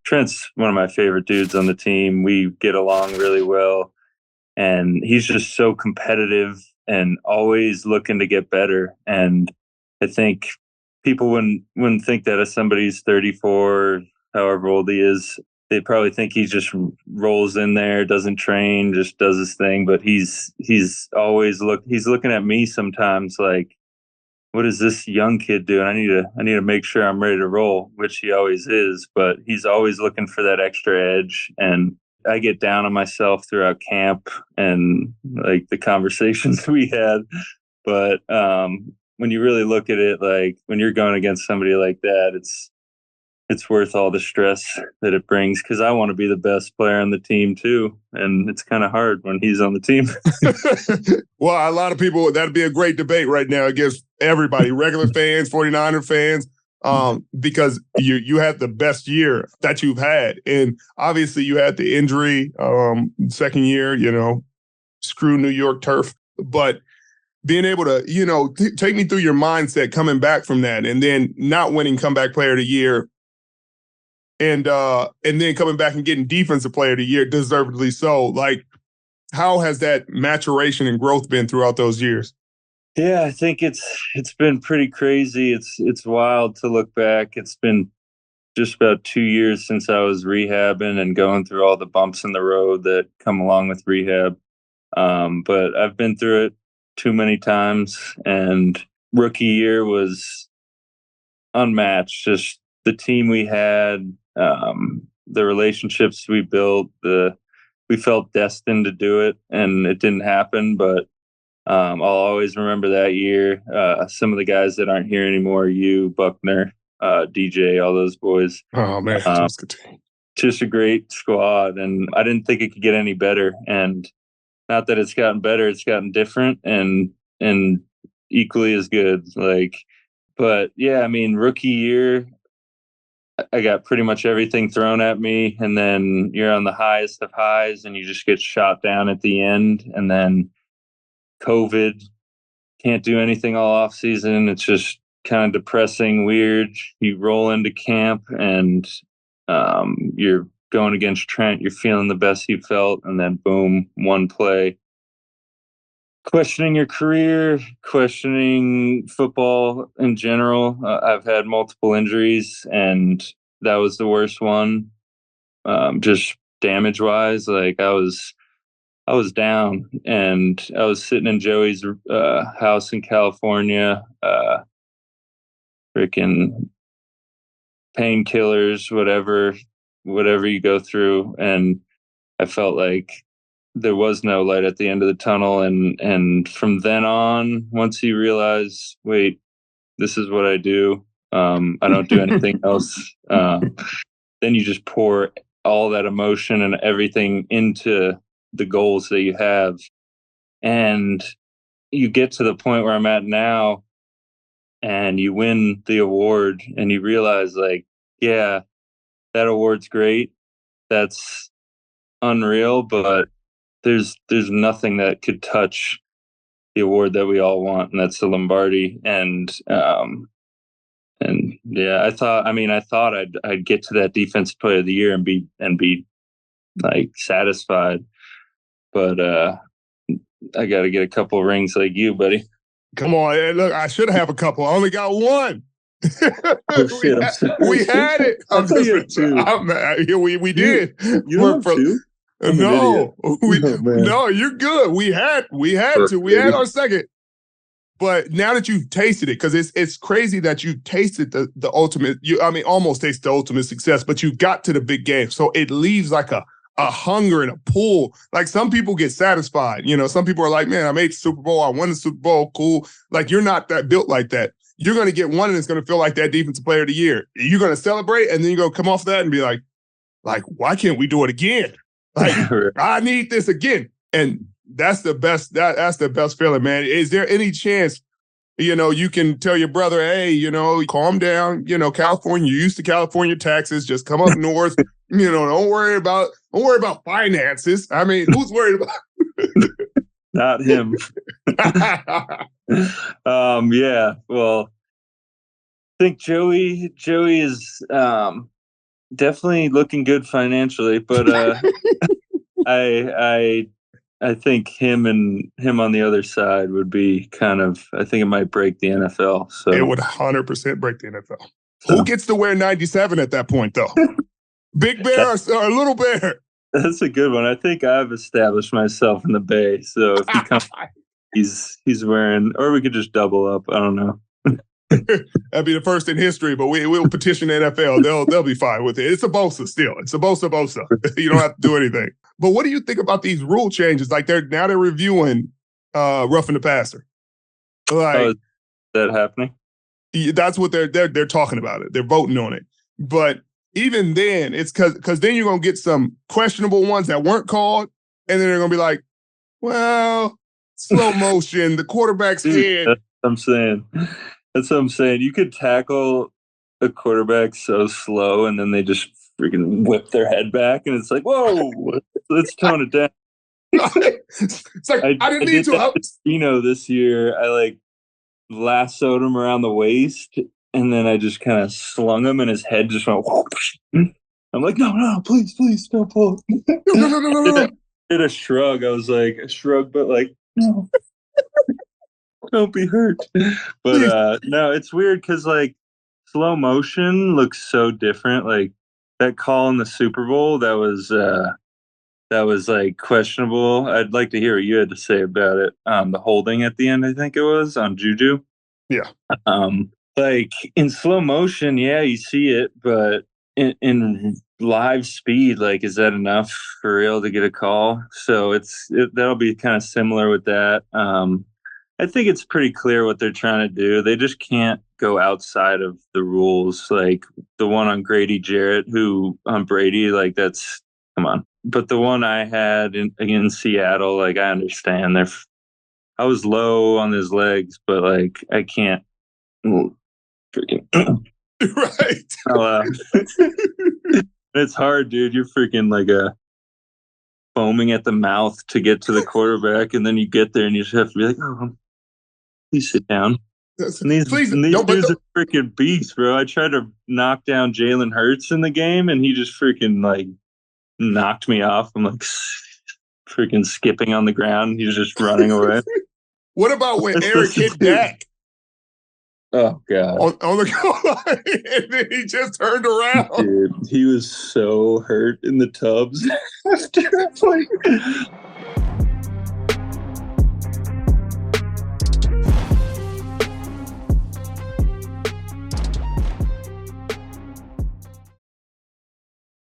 Trent's one of my favorite dudes on the team. We get along really well, and he's just so competitive and always looking to get better. And I think people wouldn't think that if somebody's 34, however old he is, they probably think he just rolls in there, doesn't train, just does his thing. But he's always he's looking at me sometimes like, what is this young kid doing? I need to make sure I'm ready to roll, which he always is, but he's always looking for that extra edge. And I get down on myself throughout camp and like the conversations we had. But when you really look at it, like when you're going against somebody like that, it's worth all the stress that it brings, because I want to be the best player on the team too. And it's kind of hard when he's on the team. Well, a lot of people, that'd be a great debate right now against everybody, regular fans, 49er fans, because you had the best year that you've had. And obviously you had the injury second year, screw New York turf. But being able to, take me through your mindset coming back from that, and then not winning comeback player of the year, and then coming back and getting defensive player of the year, deservedly so. Like, how has that maturation and growth been throughout those years? Yeah, I think it's been pretty crazy. It's wild to look back. It's been just about 2 years since I was rehabbing and going through all the bumps in the road that come along with rehab. But I've been through it too many times, and rookie year was unmatched. Just the team we had, the relationships we built, we felt destined to do it, and it didn't happen. But I'll always remember that year. Some of the guys that aren't here anymore, you, Buckner, DJ, all those boys. Oh man, just a great squad, and I didn't think it could get any better. And not that it's gotten better, it's gotten different and equally as good. But yeah, I mean, rookie year, I got pretty much everything thrown at me, and then you're on the highest of highs and you just get shot down at the end. And then COVID, can't do anything all off season. It's just kind of depressing, weird. You roll into camp and you're going against Trent, you're feeling the best you felt, and then boom, one play. Questioning your career, questioning football in general. I've had multiple injuries, and that was the worst one. Just damage-wise, like I was down, and I was sitting in Joey's house in California, freaking painkillers, whatever you go through, and I felt like there was no light at the end of the tunnel. And from then on, once you realize, wait, this is what I do, I don't do anything else, then you just pour all that emotion and everything into the goals that you have. And you get to the point where I'm at now, and you win the award, and you realize, like, yeah, that award's great, that's unreal, but there's nothing that could touch the award that we all want, and that's the Lombardi. And yeah, I thought I'd get to that defensive player of the year and be like satisfied, but I got to get a couple of rings like you, buddy. Come on, look, I should have a couple. I only got one. We had it. We did. You have two? No, you're good. We had to. We had our second. But now that you've tasted it, because it's crazy that you tasted the ultimate. Almost tasted the ultimate success, but you got to the big game. So it leaves like a hunger and a pull. Like, some people get satisfied. Some people are like, man, I made the Super Bowl. I won the Super Bowl. Cool. Like, you're not that built like that. You're going to get one, and it's going to feel like that defensive player of the year. You're going to celebrate, and then you're going to come off that and be like, why can't we do it again? Like, I need this again. And that's the best. That's the best feeling, man. Is there any chance, you can tell your brother, hey, calm down. California, you're used to California taxes. Just come up north. Don't worry about finances. I mean, who's worried about? Not him. Yeah. Well, I think Joey is definitely looking good financially, but I think him on the other side would be kind of, I think it might break the NFL. So it would 100% break the NFL. So. Who gets to wear 97 at that point, though? Big Bear or Little Bear? That's a good one. I think I've established myself in the Bay. So if he comes, he's wearing, or we could just double up. I don't know. That'd be the first in history, but we'll petition the NFL. They'll be fine with it. It's a Bosa still. It's a Bosa. You don't have to do anything. But what do you think about these rule changes? Like they're reviewing roughing the passer. Like, is that happening? That's what they're talking about it. They're voting on it. But even then, it's because then you're gonna get some questionable ones that weren't called, and then they're gonna be like, well, slow motion, the quarterback's head. That's what I'm saying. You could tackle a quarterback so slow, and then they just freaking whip their head back, and it's like, whoa, let's tone it down. It's like I didn't need to. This year, I lassoed him around the waist, and then I just kind of slung him, and his head just went whoosh. I'm like, no, please, don't pull. No. I did a shrug. I was like, a shrug, but like, no. Don't be hurt. But no, it's weird because like slow motion looks so different. Like that call in the Super Bowl, that was like questionable. I'd like to hear what you had to say about it. The holding at the end, I think it was on Juju. Yeah. Like in slow motion, yeah, you see it, but in live speed, like, is that enough for real to get a call? So that'll be kind of similar with that. I think it's pretty clear what they're trying to do. They just can't go outside of the rules. Like the one on Grady Jarrett, on Brady, like that's, come on. But the one I had in Seattle, like I understand I was low on his legs, but like I can't freaking right. It's hard, dude. You're freaking like foaming at the mouth to get to the quarterback, and then you get there and you just have to be like, oh, please sit down. And these dudes are freaking beasts, bro. I tried to knock down Jalen Hurts in the game, and he just freaking like knocked me off. I'm like freaking skipping on the ground. He's just running away. What about when Eric hit Dak? Oh, God. On the goal line, and then he just turned around. Dude, he was so hurt in the tubs after.